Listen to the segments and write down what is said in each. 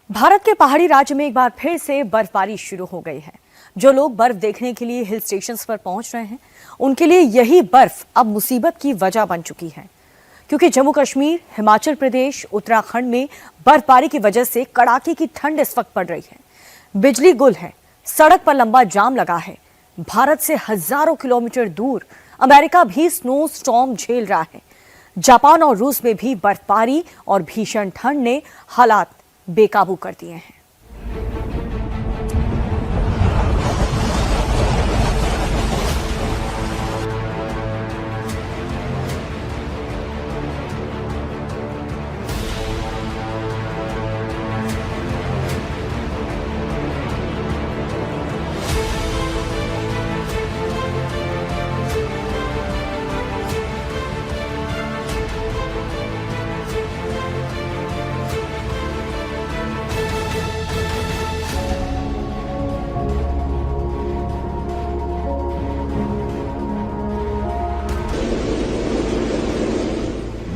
भारत के पहाड़ी राज्य में एक बार फिर से बर्फबारी शुरू हो गई है। जो लोग बर्फ देखने के लिए हिल स्टेशंस पर पहुंच रहे हैं, उनके लिए यही बर्फ अब मुसीबत की वजह बन चुकी है, क्योंकि जम्मू कश्मीर, हिमाचल प्रदेश, उत्तराखंड में बर्फबारी की वजह से कड़ाके की ठंड इस वक्त पड़ रही है। बिजली गुल है, सड़क पर लंबा जाम लगा है। भारत से हजारों किलोमीटर दूर अमेरिका भी स्नो स्टॉर्म झेल रहा है। जापान और रूस में भी बर्फबारी और भीषण ठंड ने हालात बेकाबू कर दिए हैं।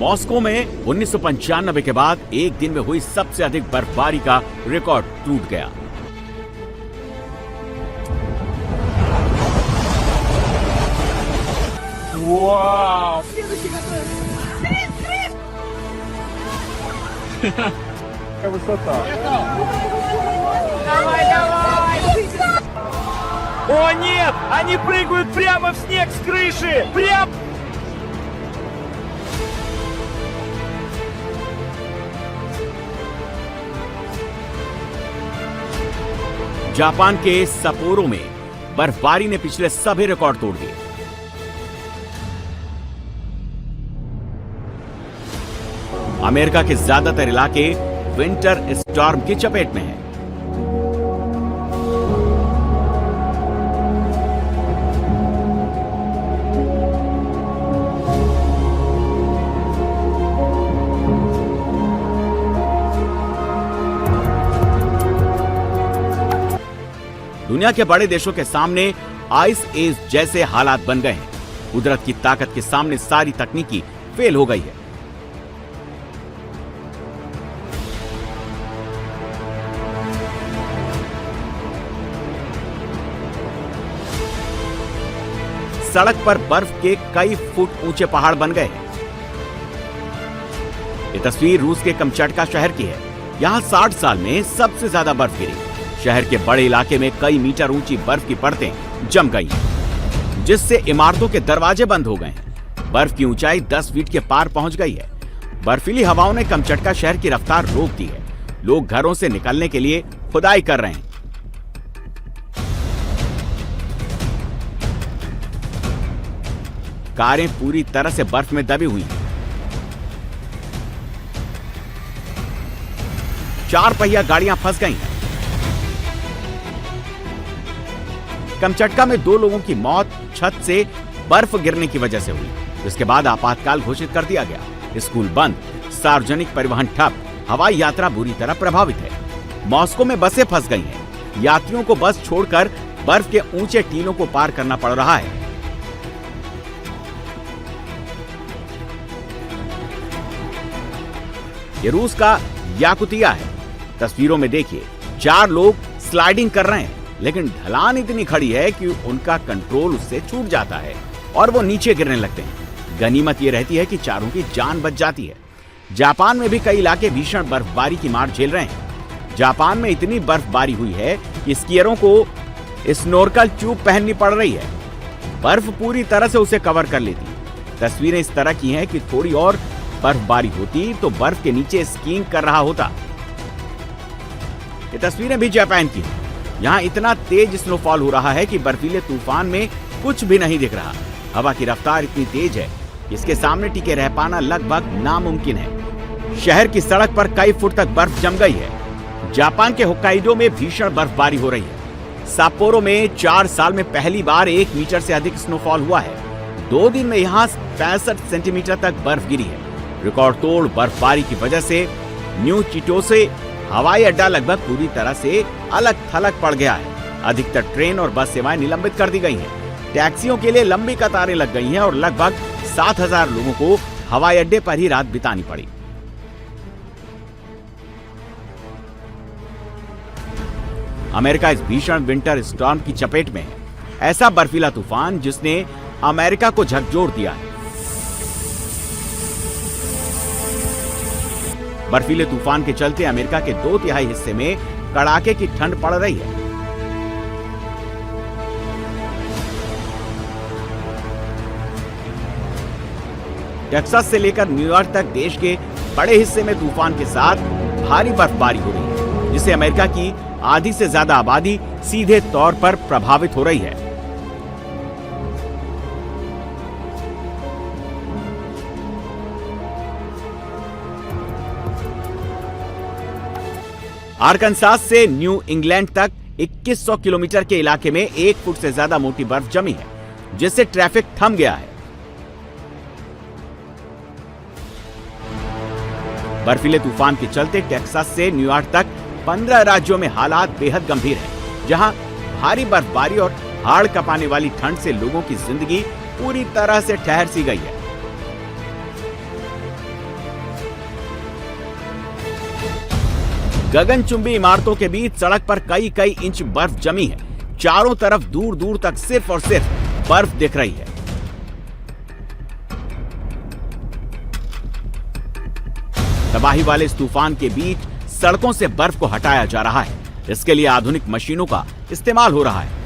मॉस्को में 1995 के बाद एक दिन में हुई सबसे अधिक बर्फबारी का रिकॉर्ड टूट गया। Вау! Какая высота! Давай, давай! О нет! Они прыгают прямо в снег с крыши! Прям! जापान के सपोरो में बर्फबारी ने पिछले सभी रिकॉर्ड तोड़ दिए। अमेरिका के ज्यादातर इलाके विंटर स्टॉर्म की चपेट में हैं। दुनिया के बड़े देशों के सामने आइस एज जैसे हालात बन गए हैं। कुदरत की ताकत के सामने सारी तकनीकी फेल हो गई है। सड़क पर बर्फ के कई फुट ऊंचे पहाड़ बन गए हैं। ये तस्वीर रूस के कमचटका शहर की है। यहां 60 साल में सबसे ज्यादा बर्फ गिरी। शहर के बड़े इलाके में कई मीटर ऊंची बर्फ की परतें जम गई हैं, जिससे इमारतों के दरवाजे बंद हो गए हैं। बर्फ की ऊंचाई 10 फीट के पार पहुंच गई है। बर्फीली हवाओं ने कमचटका शहर की रफ्तार रोक दी है। लोग घरों से निकलने के लिए खुदाई कर रहे हैं। कारें पूरी तरह से बर्फ में दबी हुई हैं। 4 पहिया गाड़ियां फंस गई हैं। कमचटका में 2 लोगों की मौत छत से बर्फ गिरने की वजह से हुई, जिसके बाद आपातकाल घोषित कर दिया गया। स्कूल बंद, सार्वजनिक परिवहन ठप, हवाई यात्रा बुरी तरह प्रभावित है। मॉस्को में बसें फंस गई हैं। यात्रियों को बस छोड़कर बर्फ के ऊंचे टीलों को पार करना पड़ रहा है। ये रूस का याकुतिया है। तस्वीरों में देखिए, 4 लोग स्लाइडिंग कर रहे हैं, लेकिन ढलान इतनी खड़ी है कि उनका कंट्रोल उससे छूट जाता है और वो नीचे गिरने लगते हैं। गनीमत ये रहती है कि चारों की जान बच जाती है। जापान में भी कई इलाके भीषण बर्फबारी की मार झेल रहे हैं। जापान में इतनी बर्फबारी हुई है कि स्कीयरों को स्नोर्कल ट्यूब पहननी पड़ रही है। बर्फ पूरी तरह से उसे कवर कर लेती। तस्वीरें इस तरह की हैं कि थोड़ी और बर्फबारी होती तो बर्फ के नीचे स्कीइंग कर रहा होता। ये तस्वीरें भी जापान की हैं। यहाँ इतना तेज स्नोफॉल हो रहा है कि बर्फीले तूफान में कुछ भी नहीं दिख रहा। हवा की रफ्तार इतनी तेज है कि इसके सामने टिके रह पाना लगभग नामुमकिन है। शहर की सड़क पर कई फुट तक बर्फ जम गई है। जापान के होक्काइडो में भीषण बर्फबारी हो रही है। साप्पोरो में 4 साल में पहली बार 1 मीटर से अधिक स्नोफॉल हुआ है। 2 दिन में यहाँ 65 सेंटीमीटर तक बर्फ गिरी है। रिकॉर्ड तोड़ बर्फबारी की वजह से न्यू चिटोसे हवाई अड्डा लगभग पूरी तरह से अलग थलग पड़ गया है। अधिकतर ट्रेन और बस सेवाएं निलंबित कर दी गई हैं। टैक्सियों के लिए लंबी कतारें लग गई हैं और लगभग 7,000 लोगों को हवाई अड्डे पर ही रात बितानी पड़ी। अमेरिका इस भीषण विंटर स्टॉर्म की चपेट में है। ऐसा बर्फीला तूफान जिसने अमेरिका को झकझोर दिया है। बर्फीले तूफान के चलते अमेरिका के 2/3 हिस्से में कड़ाके की ठंड पड़ रही है। टेक्सास से लेकर न्यूयॉर्क तक देश के बड़े हिस्से में तूफान के साथ भारी बर्फबारी हो रही है, जिससे अमेरिका की आधी से ज्यादा आबादी सीधे तौर पर प्रभावित हो रही है। आर्कनसास से न्यू इंग्लैंड तक 2100 किलोमीटर के इलाके में 1 फुट से ज्यादा मोटी बर्फ जमी है, जिससे ट्रैफिक थम गया है। बर्फीले तूफान के चलते टेक्सास से न्यूयॉर्क तक 15 राज्यों में हालात बेहद गंभीर हैं, जहां भारी बर्फबारी और हाड़ कपाने वाली ठंड से लोगों की जिंदगी पूरी तरह से ठहर सी गई है। गगनचुंबी इमारतों के बीच सड़क पर कई इंच बर्फ जमी है। चारों तरफ दूर दूर तक सिर्फ और सिर्फ बर्फ दिख रही है। तबाही वाले इस तूफान के बीच सड़कों से बर्फ को हटाया जा रहा है। इसके लिए आधुनिक मशीनों का इस्तेमाल हो रहा है।